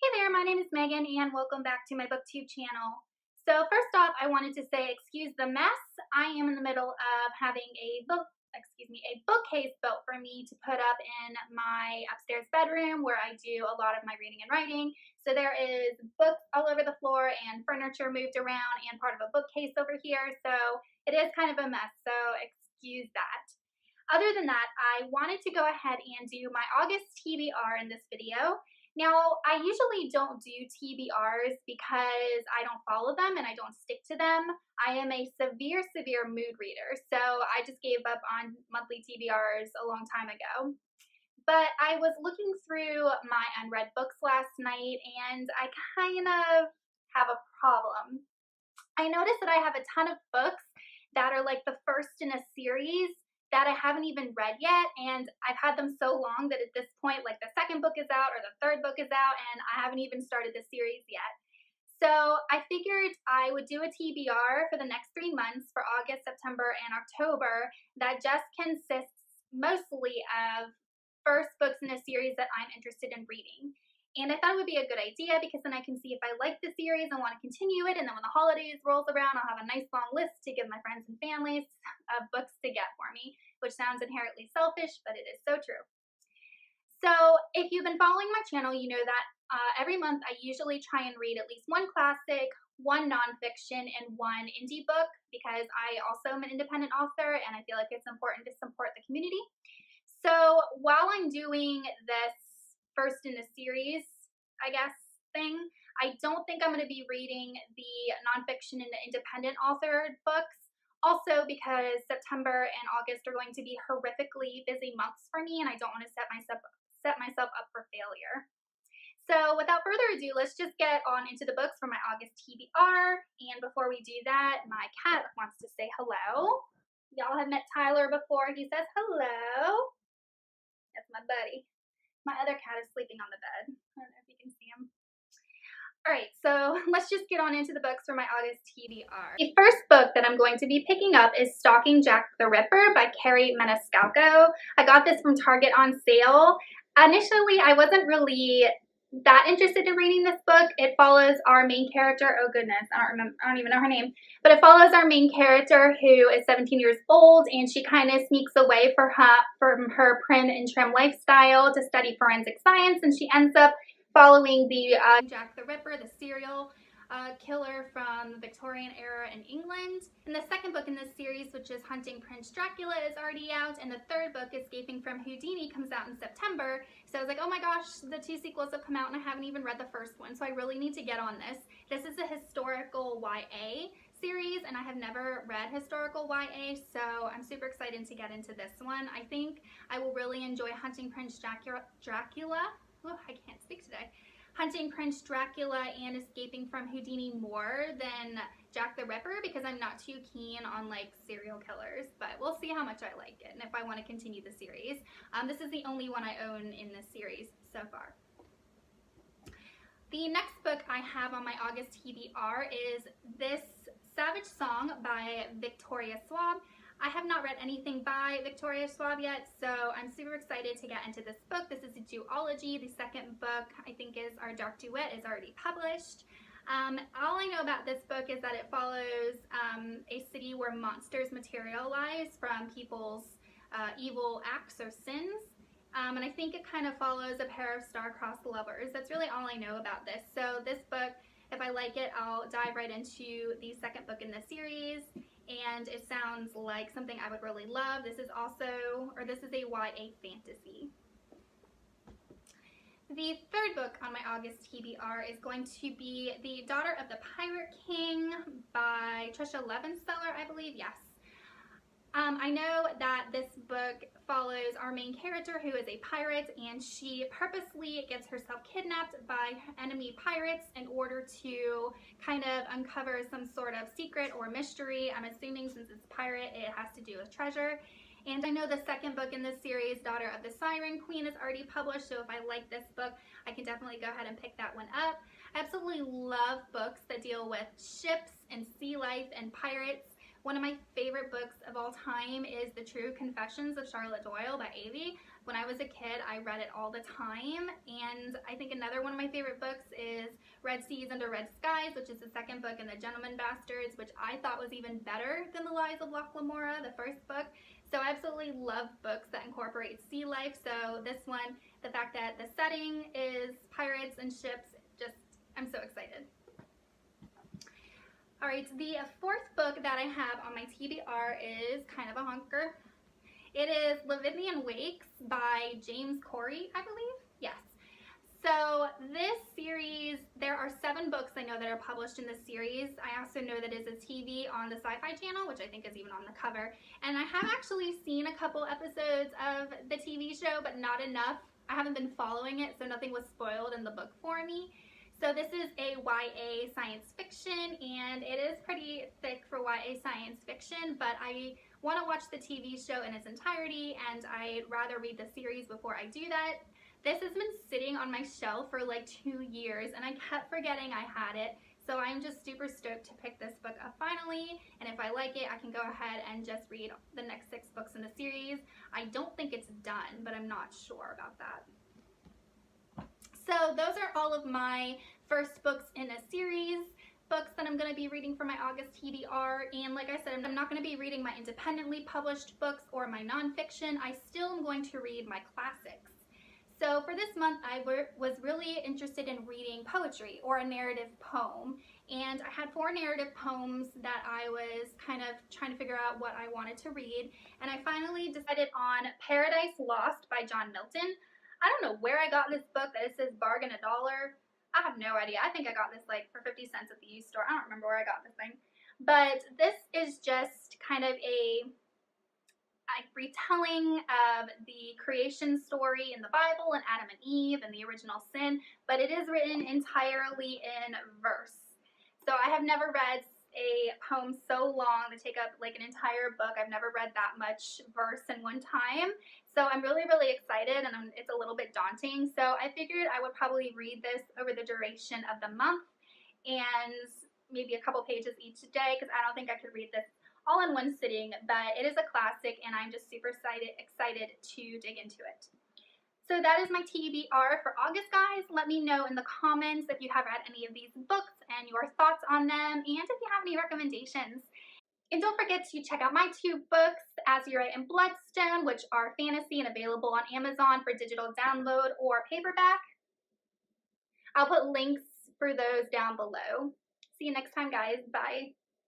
Hey there, my name is Megan and welcome back to my booktube channel. So first off, I wanted to say excuse the mess. I am in the middle of having a bookcase built for me to put up in my upstairs bedroom where I do a lot of my reading and writing. So there is books all over the floor and furniture moved around and part of a bookcase over here. So it is kind of a mess, so excuse that. Other than that, I wanted to go ahead and do my August TBR in this video. Now, I usually don't do TBRs because I don't follow them and I don't stick to them. I am a severe mood reader, so I just gave up on monthly TBRs a long time ago. But I was looking through my unread books last night and I kind of have a problem. I noticed that I have a ton of books that are like the first in a series that I haven't even read yet, and I've had them so long that at this point, like the second book is out or the third book is out, and I haven't even started the series yet. So I figured I would do a TBR for the next 3 months for August, September, and October that just consists mostly of first books in a series that I'm interested in reading. And I thought it would be a good idea because then I can see if I like the series and want to continue it. And then when the holidays rolls around, I'll have a nice long list to give my friends and families of books to get for me, which sounds inherently selfish, but it is so true. So if you've been following my channel, you know that every month I usually try and read at least one classic, one nonfiction, and one indie book because I also am an independent author and I feel like it's important to support the community. So while I'm doing this first in the series, I guess, thing, I don't think I'm going to be reading the nonfiction and the independent authored books. Also because September and August are going to be horrifically busy months for me and I don't want to set myself up for failure. So without further ado, let's just get on into the books for my August TBR. And before we do that, my cat wants to say hello. Y'all have met Tyler before. He says hello. That's my buddy. My other cat is sleeping on the bed. I don't know if you can see him. Alright, so let's just get on into the books for my August TBR. The first book that I'm going to be picking up is Stalking Jack the Ripper by Carrie Maniscalco. I got this from Target on sale. Initially, I wasn't really that interested in reading this book. It follows our main character. Oh goodness, I don't even know her name. But it follows our main character who is 17 years old and she kind of sneaks away from her prim and trim lifestyle to study forensic science, and she ends up following the Jack the Ripper, the serial killer from the Victorian era in England. And the second book in this series, which is Hunting Prince Dracula, is already out, and the third book, Escaping from Houdini, comes out in September. So I was like, oh my gosh, the 2 sequels have come out and I haven't even read the first one, so I really need to get on this. This is a historical YA series, and I have never read historical YA, so I'm super excited to get into this one. I think I will really enjoy Hunting Prince Dracula. Oh, I can't speak today. Hunting Prince Dracula and Escaping from Houdini more than Jack the Ripper because I'm not too keen on like serial killers, but we'll see how much I like it and if I want to continue the series. This is the only one I own in this series so far. The next book I have on my August TBR is This Savage Song by Victoria Schwab. I have not read anything by Victoria Schwab yet, so I'm super excited to get into this book. This is a duology. The second book, I think, is Our Dark Duet, is already published. All I know about this book is that it follows a city where monsters materialize from people's evil acts or sins. And I think it kind of follows a pair of star-crossed lovers. That's really all I know about this. So this book, if I like it, I'll dive right into the second book in the series. And it sounds like something I would really love. This is a YA fantasy. The third book on my August TBR is going to be The Daughter of the Pirate King by Trisha Levenseller, I believe. Yes. I know that this book follows our main character who is a pirate, and she purposely gets herself kidnapped by enemy pirates in order to kind of uncover some sort of secret or mystery. I'm assuming since it's pirate, it has to do with treasure. And I know the second book in this series, Daughter of the Siren Queen, is already published, so if I like this book, I can definitely go ahead and pick that one up. I absolutely love books that deal with ships and sea life and pirates. One of my favorite books of all time is The True Confessions of Charlotte Doyle by Avie. When I was a kid, I read it all the time, and I think another one of my favorite books is Red Seas Under Red Skies, which is the second book in the Gentleman Bastards, which I thought was even better than The Lies of Locke Lamora, the first book. So I absolutely love books that incorporate sea life. So this one, the fact that the setting is pirates and ships, just, I'm so excited. All right, the fourth book that I have on my TBR is kind of a honker. It is Leviathan Wakes by James Corey, I believe. Yes. So this series, there are 7 books I know that are published in this series. I also know that it's a TV on the Sci-Fi Channel, which I think is even on the cover. And I have actually seen a couple episodes of the TV show, but not enough. I haven't been following it, so nothing was spoiled in the book for me. So this is a YA science fiction, and it is pretty thick for YA science fiction, but I want to watch the TV show in its entirety, and I'd rather read the series before I do that. This has been sitting on my shelf for like 2 years, and I kept forgetting I had it, so I'm just super stoked to pick this book up finally, and if I like it, I can go ahead and just read the next 6 books in the series. I don't think it's done, but I'm not sure about that. So those are all of my first books in a series, books that I'm going to be reading for my August TBR. And like I said, I'm not going to be reading my independently published books or my nonfiction. I still am going to read my classics. So for this month, I was really interested in reading poetry or a narrative poem. And I had 4 narrative poems that I was kind of trying to figure out what I wanted to read. And I finally decided on Paradise Lost by John Milton. I don't know where I got this book that it says bargain $1. I have no idea. I think I got this like for 50 cents at the used store. I don't remember where I got this thing. But this is just kind of a retelling of the creation story in the Bible and Adam and Eve and the original sin, but it is written entirely in verse. So I have never read a poem so long to take up like an entire book. I've never read that much verse in one time. So I'm really, really excited, and it's a little bit daunting. So I figured I would probably read this over the duration of the month and maybe a couple pages each day, because I don't think I could read this all in one sitting, but it is a classic, and I'm just super excited to dig into it. So that is my TBR for August, guys. Let me know in the comments if you have read any of these books and your thoughts on them, and if you have any recommendations. And don't forget to check out my 2 books, Azurite and Bloodstone, which are fantasy and available on Amazon for digital download or paperback. I'll put links for those down below. See you next time, guys. Bye.